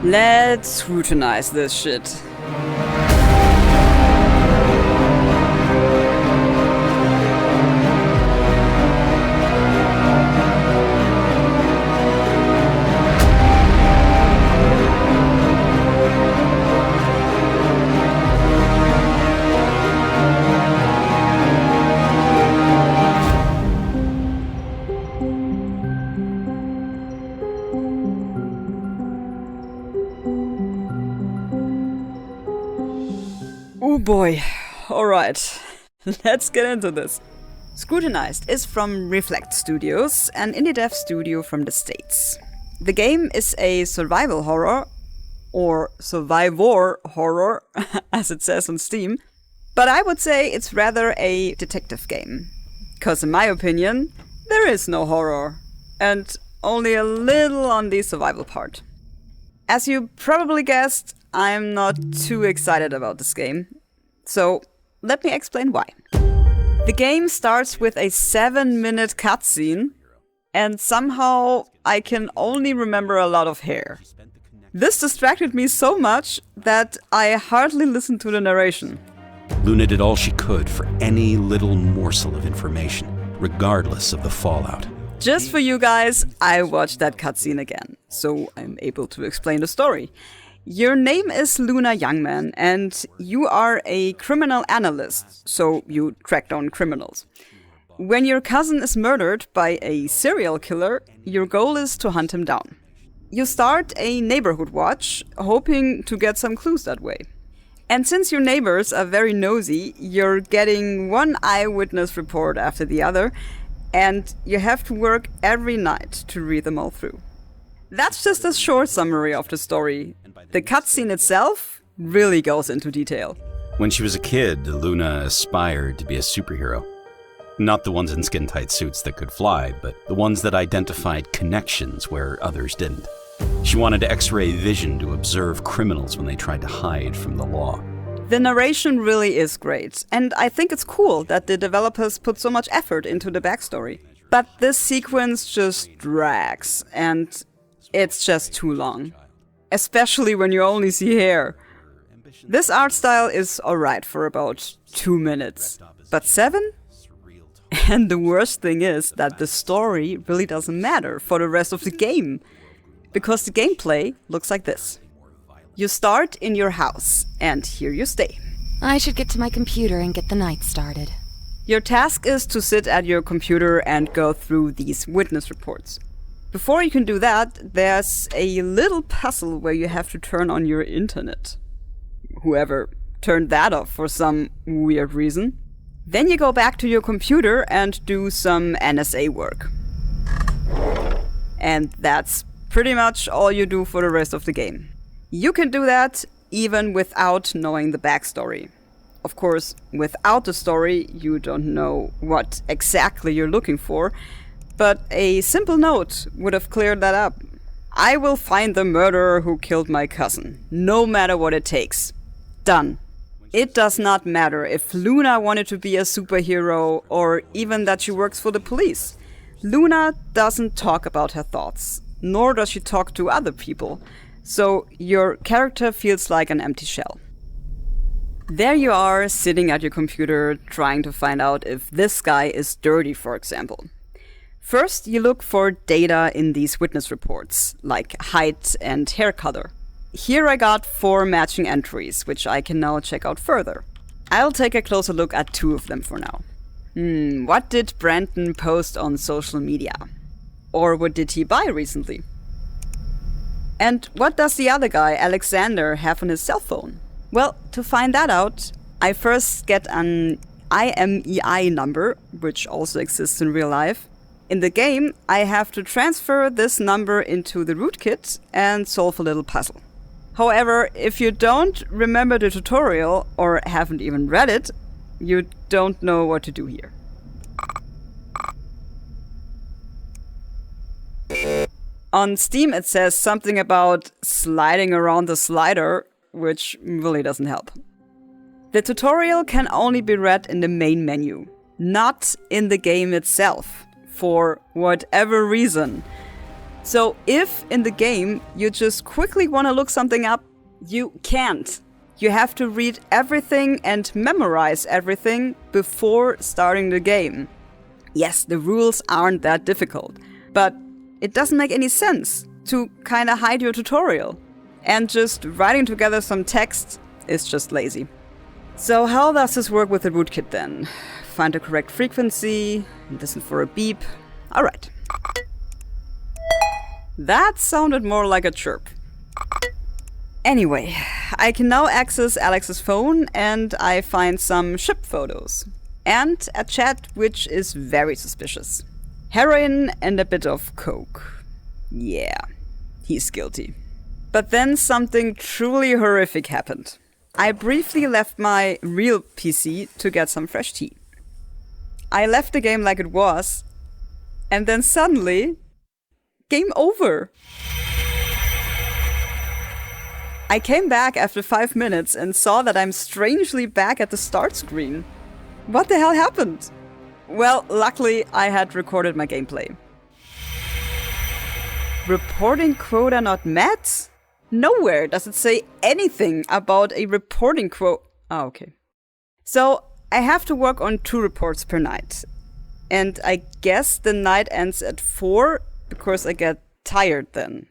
Let's scrutinize this shit. Oh boy. Alright, let's get into this. Scrutinized is from Reflect Studios, an indie dev studio from the States. The game is a survival horror, or survivor horror, as it says on Steam, but I would say it's rather a detective game. Cause in my opinion, there is no horror, and only a little on the survival part. As you probably guessed, I'm not too excited about this game. So, let me explain why. The game starts with a 7-minute cutscene, and somehow I can only remember a lot of hair. This distracted me so much that I hardly listened to the narration. Luna did all she could for any little morsel of information, regardless of the fallout. Just for you guys, I watched that cutscene again, so I'm able to explain the story. Your name is Luna Youngman, and you are a criminal analyst, so you track down criminals. When your cousin is murdered by a serial killer, your goal is to hunt him down. You start a neighborhood watch, hoping to get some clues that way. And since your neighbors are very nosy, you're getting one eyewitness report after the other, and you have to work every night to read them all through. That's just a short summary of the story. The cutscene itself really goes into detail. When she was a kid, Luna aspired to be a superhero. Not the ones in skin-tight suits that could fly, but the ones that identified connections where others didn't. She wanted X-ray vision to observe criminals when they tried to hide from the law. The narration really is great, and I think it's cool that the developers put so much effort into the backstory. But this sequence just drags, and it's just too long. Especially when you only see hair. This art style is alright for about 2 minutes, but 7? And the worst thing is that the story really doesn't matter for the rest of the game, because the gameplay looks like this. You start in your house, and here you stay. I should get to my computer and get the night started. Your task is to sit at your computer and go through these witness reports. Before you can do that, there's a little puzzle where you have to turn on your internet. Whoever turned that off for some weird reason. Then you go back to your computer and do some NSA work. And that's pretty much all you do for the rest of the game. You can do that even without knowing the backstory. Of course, without the story, you don't know what exactly you're looking for, but a simple note would have cleared that up. I will find the murderer who killed my cousin, no matter what it takes. Done. It does not matter if Luna wanted to be a superhero or even that she works for the police. Luna doesn't talk about her thoughts, nor does she talk to other people. So your character feels like an empty shell. There you are, sitting at your computer, trying to find out if this guy is dirty, for example. First, you look for data in these witness reports, like height and hair color. Here I got 4 matching entries, which I can now check out further. I'll take a closer look at 2 of them for now. What did Brandon post on social media? Or what did he buy recently? And what does the other guy, Alexander, have on his cell phone? Well, to find that out, I first get an IMEI number, which also exists in real life. In the game, I have to transfer this number into the rootkit and solve a little puzzle. However, if you don't remember the tutorial or haven't even read it, you don't know what to do here. On Steam it says something about sliding around the slider, which really doesn't help. The tutorial can only be read in the main menu, not in the game itself, for whatever reason. So if in the game you just quickly want to look something up, you can't. You have to read everything and memorize everything before starting the game. Yes, the rules aren't that difficult, but it doesn't make any sense to kinda hide your tutorial. And just writing together some text is just lazy. So how does this work with the rootkit then? Find the correct frequency, listen for a beep. Alright. That sounded more like a chirp. Anyway, I can now access Alex's phone and I find some ship photos. And a chat which is very suspicious. Heroin and a bit of coke. Yeah, he's guilty. But then something truly horrific happened. I briefly left my real PC to get some fresh tea. I left the game like it was, and then suddenly, game over. I came back after 5 minutes and saw that I'm strangely back at the start screen. What the hell happened? Well, luckily I had recorded my gameplay. Reporting quota not met? Nowhere does it say anything about a reporting quota. Oh, okay. So I have to work on 2 reports per night. And I guess the night ends at 4 because I get tired then.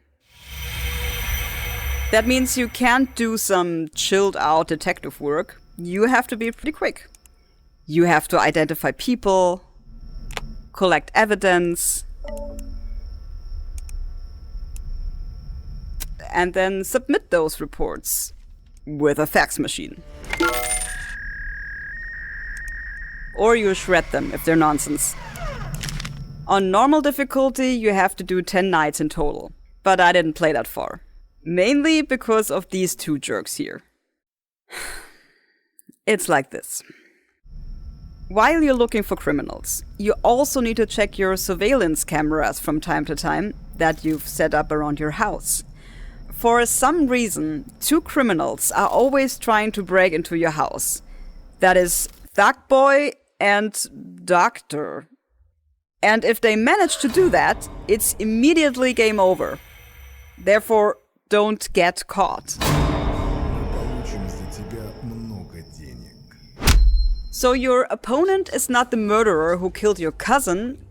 That means you can't do some chilled out detective work. You have to be pretty quick. You have to identify people, collect evidence, and then submit those reports with a fax machine. Or you shred them if they're nonsense. On normal difficulty, you have to do 10 nights in total, but I didn't play that far. Mainly because of these 2 jerks here. It's like this. While you're looking for criminals, you also need to check your surveillance cameras from time to time that you've set up around your house. For some reason, 2 criminals are always trying to break into your house. That is Thug Boy and Doctor. And if they manage to do that, it's immediately game over. Therefore, don't get caught. So your opponent is not the murderer who killed your cousin,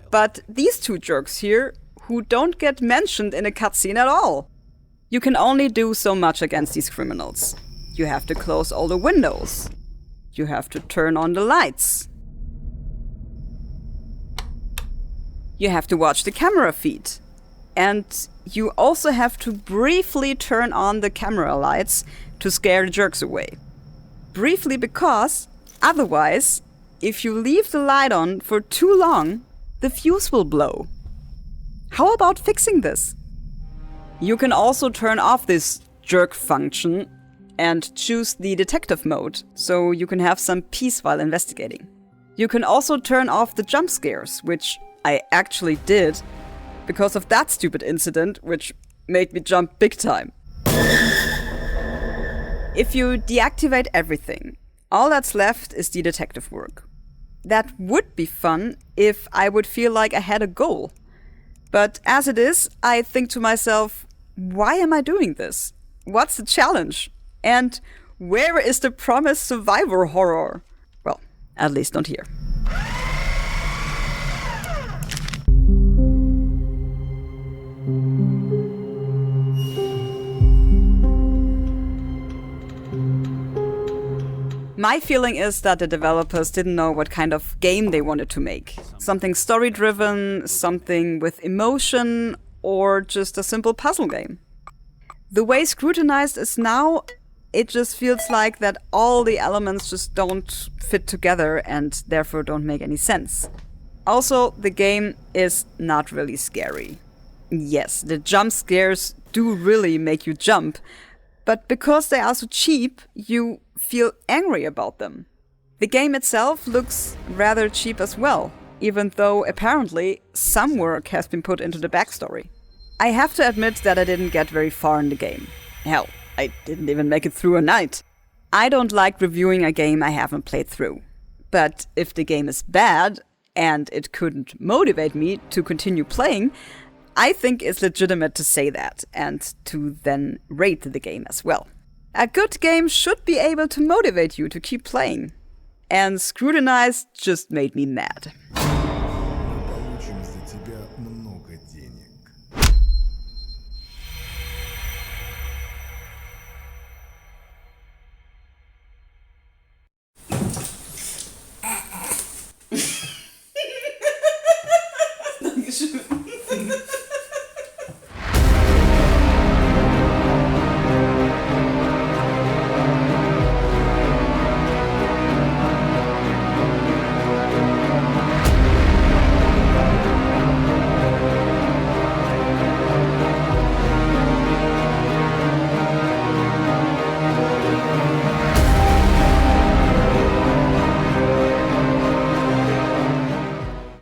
but these 2 jerks here who don't get mentioned in a cutscene at all. You can only do so much against these criminals. You have to close all the windows. You have to turn on the lights. You have to watch the camera feed. And you also have to briefly turn on the camera lights to scare the jerks away. Briefly because, otherwise, if you leave the light on for too long, the fuse will blow. How about fixing this? You can also turn off this jerk function and choose the detective mode, so you can have some peace while investigating. You can also turn off the jump scares, which I actually did, because of that stupid incident, which made me jump big time. If you deactivate everything, all that's left is the detective work. That would be fun if I would feel like I had a goal. But as it is, I think to myself, why am I doing this? What's the challenge? And where is the promised survivor horror? Well, at least not here. My feeling is that the developers didn't know what kind of game they wanted to make. Something story-driven, something with emotion, or just a simple puzzle game. The way Scrutinized is now, it just feels like that all the elements just don't fit together and therefore don't make any sense. Also, the game is not really scary. Yes, the jump scares do really make you jump, but because they are so cheap, you feel angry about them. The game itself looks rather cheap as well, even though apparently some work has been put into the backstory. I have to admit that I didn't get very far in the game. Hell, I didn't even make it through a night. I don't like reviewing a game I haven't played through. But if the game is bad, and it couldn't motivate me to continue playing, I think it's legitimate to say that, and to then rate the game as well. A good game should be able to motivate you to keep playing. And Scrutinized just made me mad.